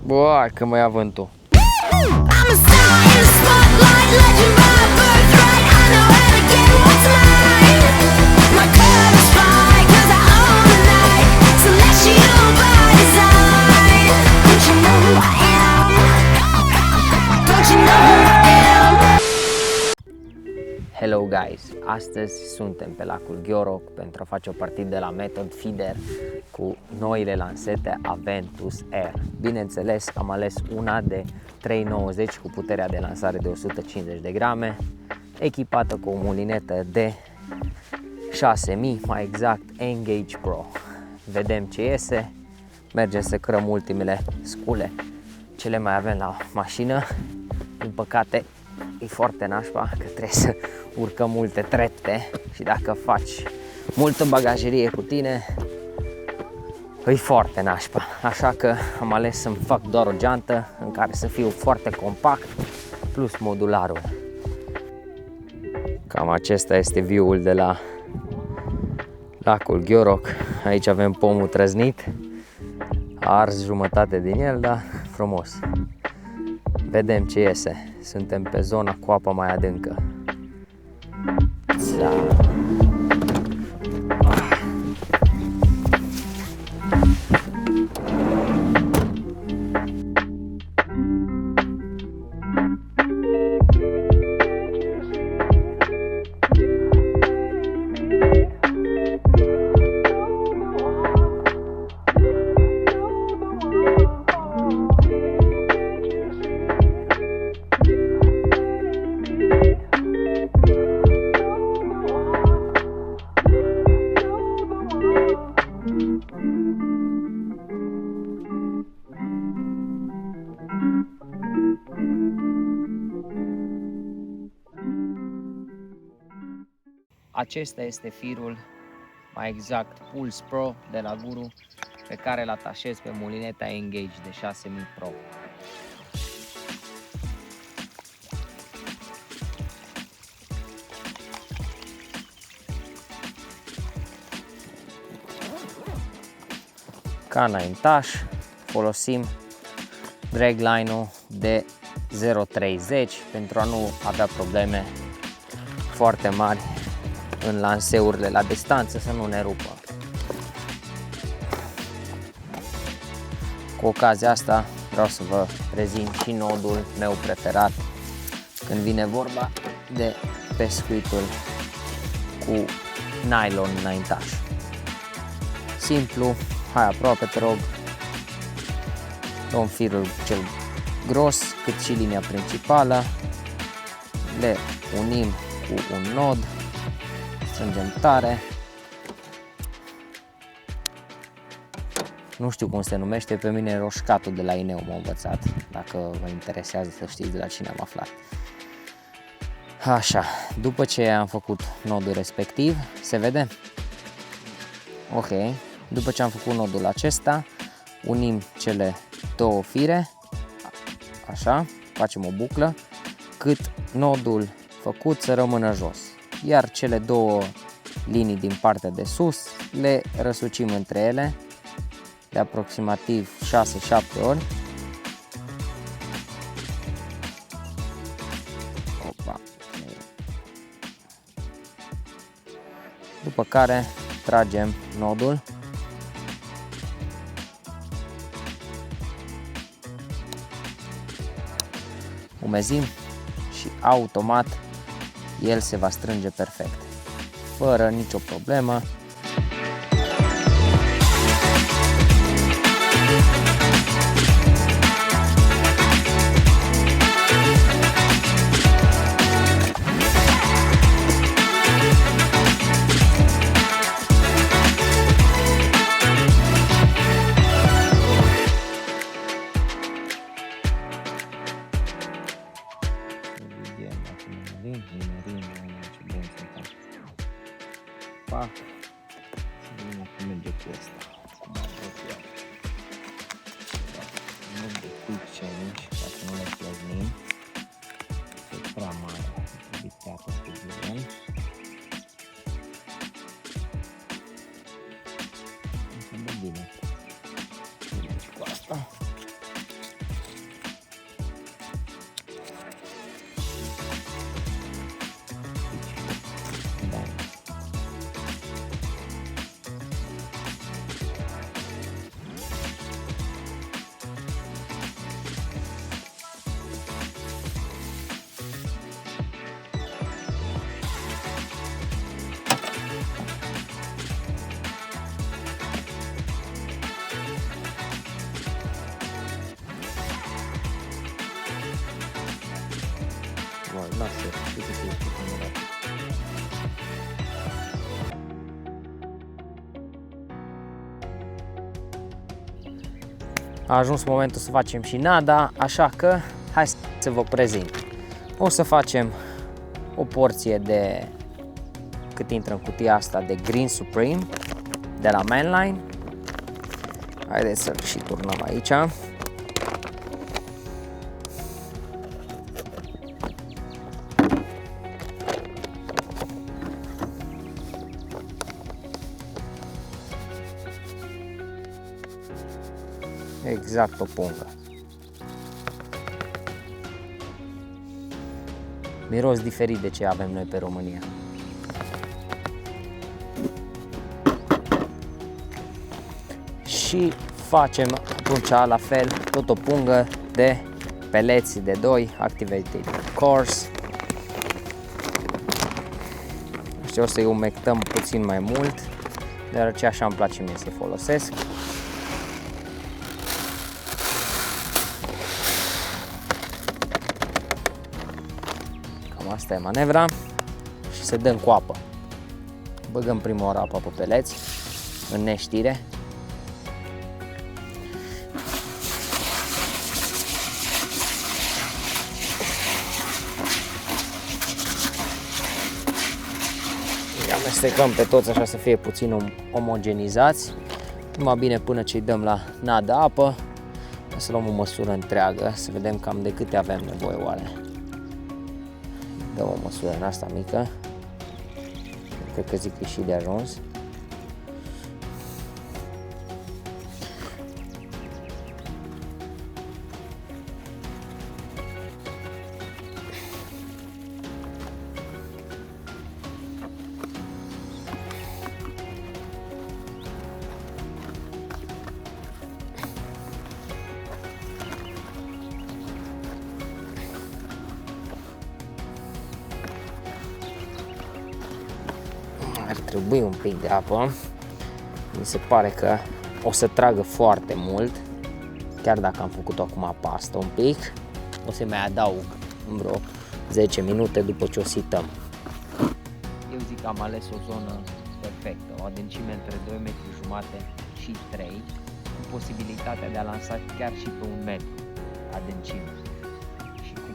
Bă, că mă ia vântul. Hello guys, astăzi suntem pe lacul Gheoroc pentru a face o partidă la Method Feeder cu noile lansete Aventus Air. Bineînțeles, am ales una de 390 cu puterea de lansare de 150 de grame, echipată cu o mulinetă de 6000, mai exact Engage Pro. Vedem ce iese, mergem să creăm ultimele scule ce le mai avem la mașină. Din păcate e foarte nașpa că trebuie să urcăm multe trepte și dacă faci multă bagajerie cu tine e foarte nașpa, așa că am ales să-mi fac doar o geantă în care să fiu foarte compact plus modularul. Cam acesta este view-ul de la lacul Gheoroc. Aici avem pomul trăznit, a ars jumătate din el, dar frumos. Vedem ce iese. Suntem pe zona cu apă mai adâncă. Acesta este firul, mai exact Pulse Pro de la Guru, pe care îl atașez pe mulineta Engage de 6000 Pro. Ca înaintaș folosim dragline-ul de 0.30 pentru a nu avea probleme foarte mari în lanseurile la distanță, să nu ne rupă. Cu ocazia asta vreau să vă prezint și nodul meu preferat când vine vorba de pescuitul cu nylon înaintaș. Simplu, hai aproape te rog, luăm firul cel gros cât și linia principală, le unim cu un nod, strângem tare. Nu știu cum se numește, pe mine roșcatul de la Ineu m-a învățat. Dacă vă interesează să știți de la cine am aflat. Așa, după ce am făcut nodul respectiv, se vede? Ok, după ce am făcut nodul acesta, unim cele două fire, așa, facem o buclă, cât nodul făcut să rămână jos. Iar cele două linii din partea de sus le răsucim între ele de aproximativ 6-7 ori. Opa. După care tragem nodul. Umezim și automat el se va strânge perfect, fără nicio problemă. Pac, să vedem cum merge cu asta. Cum am văzut eu. Nu de quick challenge, ca să nu le plăznim. E prea mare, trebuie tăiată pe ghilen. Să dă bine. Deci cu asta lasă, știi că e puțin. A ajuns momentul să facem și nada, așa că hai să vă prezint. O să facem o porție de cât intră în cutia asta de Green Supreme de la Manline. Haideți să-l și turnăm aici. Exact o pungă. Miros diferit de ce avem noi pe România. Și facem atunci la fel tot o pungă de peleți de 2 Activated Cores. Și o să-i umectăm puțin mai mult, deoarece așa îmi place mie să-i folosesc. Asta e manevra și se dăm cu apă. Băgăm prima oară apa pe peleți în neștire. Îi amestecăm pe toți așa să fie puțin omogenizați. Numai bine până ce îi dăm la nada apă. Să luăm o măsură întreagă, să vedem cam de câte avem nevoie oare. Dăm o măsură în asta mică, cred că zic că e și de ajuns. Ar trebui un pic de apă. Mi se pare că o să tragă foarte mult, chiar dacă am făcut acum pastă un pic. O să mai adaug în vreo 10 minute după ce o sităm. Eu zic că am ales o zonă perfectă, o adâncime între 2,5 m și 3, cu posibilitatea de a lansa chiar și pe 1 metru adâncime.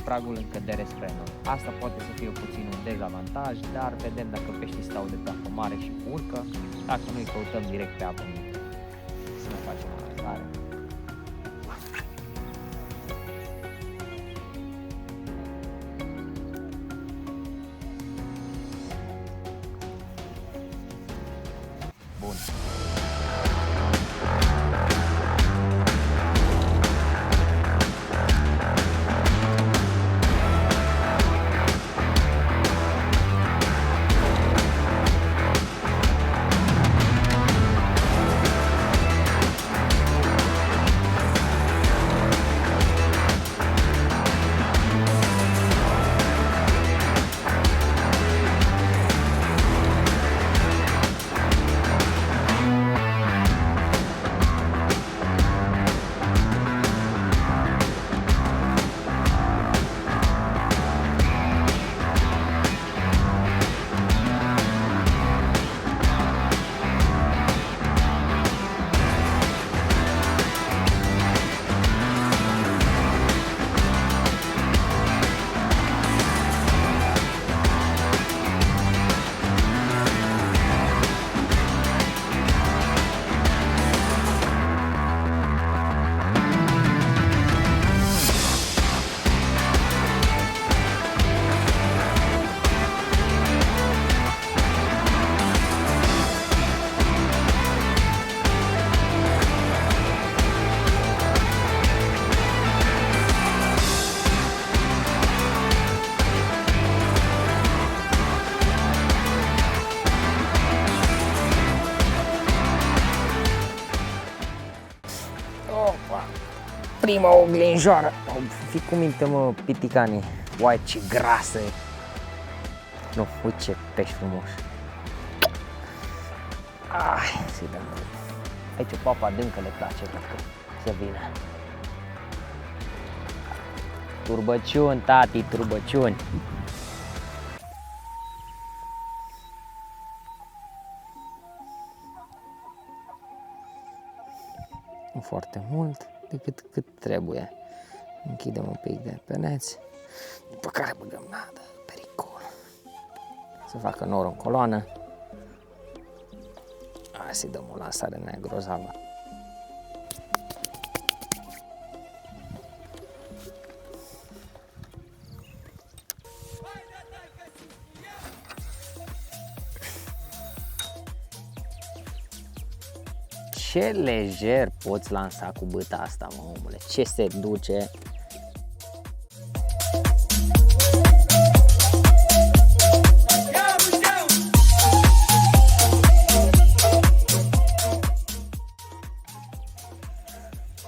Pragul în cădere spre noi. Asta poate să fie puțin un dezavantaj, dar vedem dacă peștii stau de pe apă mare și urcă, dacă nu îi căutăm direct pe apă mică. Să ne facem o lansare. Bun. Prima oglinjoară. Fii cu minte, mă, piticanii. Uai, ce grasă e. Nu, uite ce pești frumos. Să-i dăm. Aici o papă adâncă le place, cred că să vină. Turbăciuni, tati, turbăciuni. foarte mult, decât cât trebuie. Închidem un pic de peneți, după care băgăm nada, pericol. Să facă norul în coloană. Hai să-i dăm o lansare negrozavă. Ce lejer poți lansa cu bâta asta, mă, omule, ce se duce.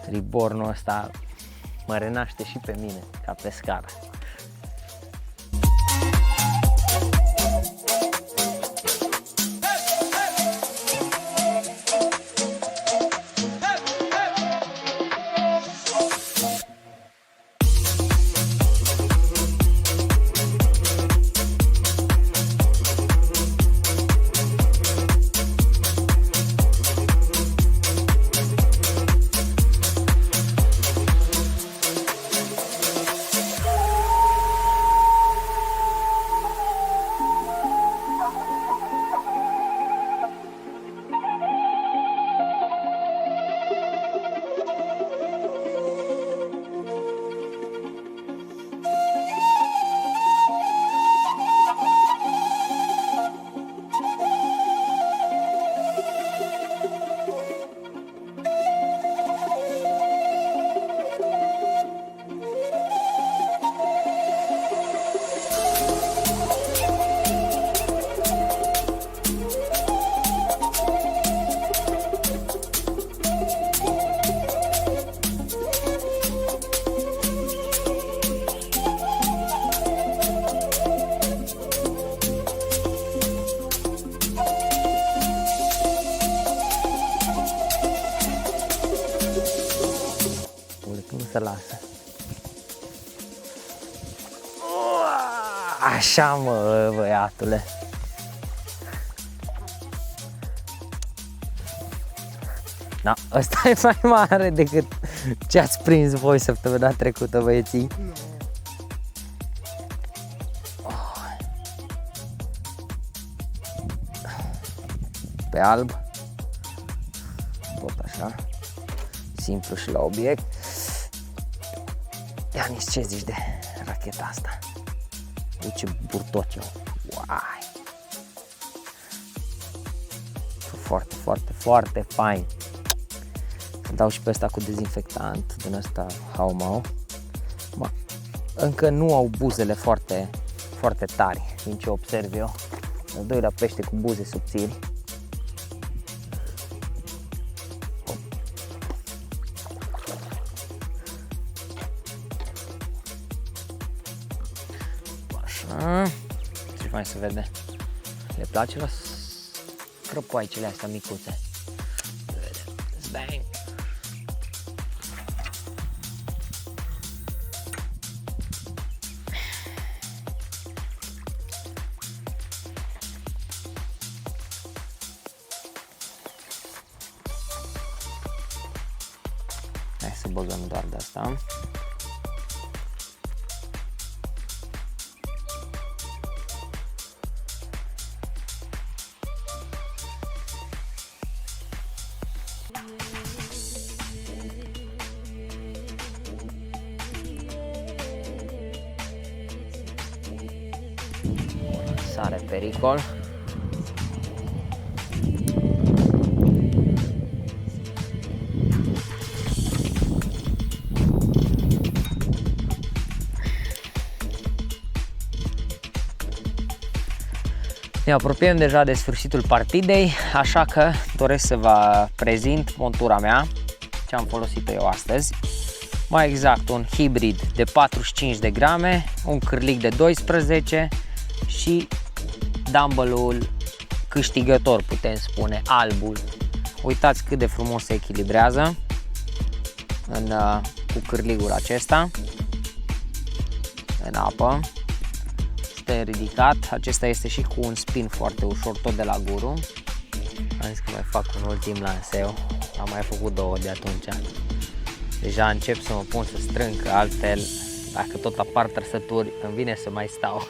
Ribornul ăsta mă renaște și pe mine, ca pescar. Se lasă. Așa, mă, băiatule. Da, ăsta e mai mare decât ce ați prins voi săptămâna trecută, băieții. Pe alb. Tot așa. Simplu și la obiect. Ianis, ce zici de racheta asta? Uite ce burtoci eu. Uai! Foarte, foarte, foarte fain. Să dau și pe ăsta cu dezinfectant din ăsta Haumau. Încă nu au buzele foarte, foarte tari, din ce observ eu. Al doilea pește cu buze subțiri. Ce mai se vede? Le place la crăpoaicele astea micuțe. Bang! Hai să băgăm doar de asta. Sare pericol. Ne apropiem deja de sfârșitul partidei, așa că doresc să vă prezint montura mea, ce am folosit eu astăzi. Mai exact, un hibrid de 45 de grame, un cârlic de 12 și dumbbell-ul câștigător, putem spune, albul. Uitați cât de frumos se echilibrează cu cârligul acesta în apă. Este ridicat, acesta este și cu un spin foarte ușor, tot de la Guru. Am zis că mai fac un ultim lanseu. Am mai făcut 2 de atunci. Deja încep să mă pun să strâng, că altfel, dacă tot apar trăsături, îmi vine să mai stau.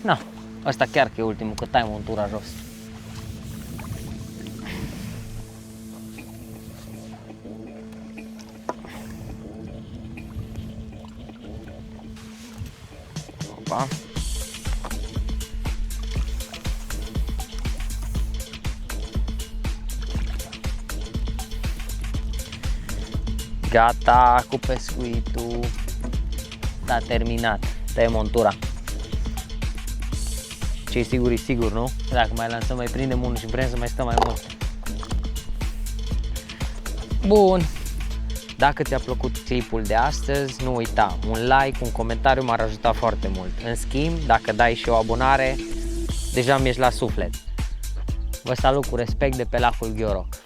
Na, asta chiar că e ultimul, că tai montura jos. Opa. Gata cu pescuitul. S-a terminat. Tăie montura. Ce-i sigur, e sigur, nu? Dacă mai lansăm, mai prindem unul și vrem să mai stăm mai mult. Bun. Dacă ți-a plăcut clipul de astăzi, nu uita, un like, un comentariu m-ar ajuta foarte mult. În schimb, dacă dai și o abonare, deja mi-ești la suflet. Vă salut cu respect de pe lacul Gheoroc.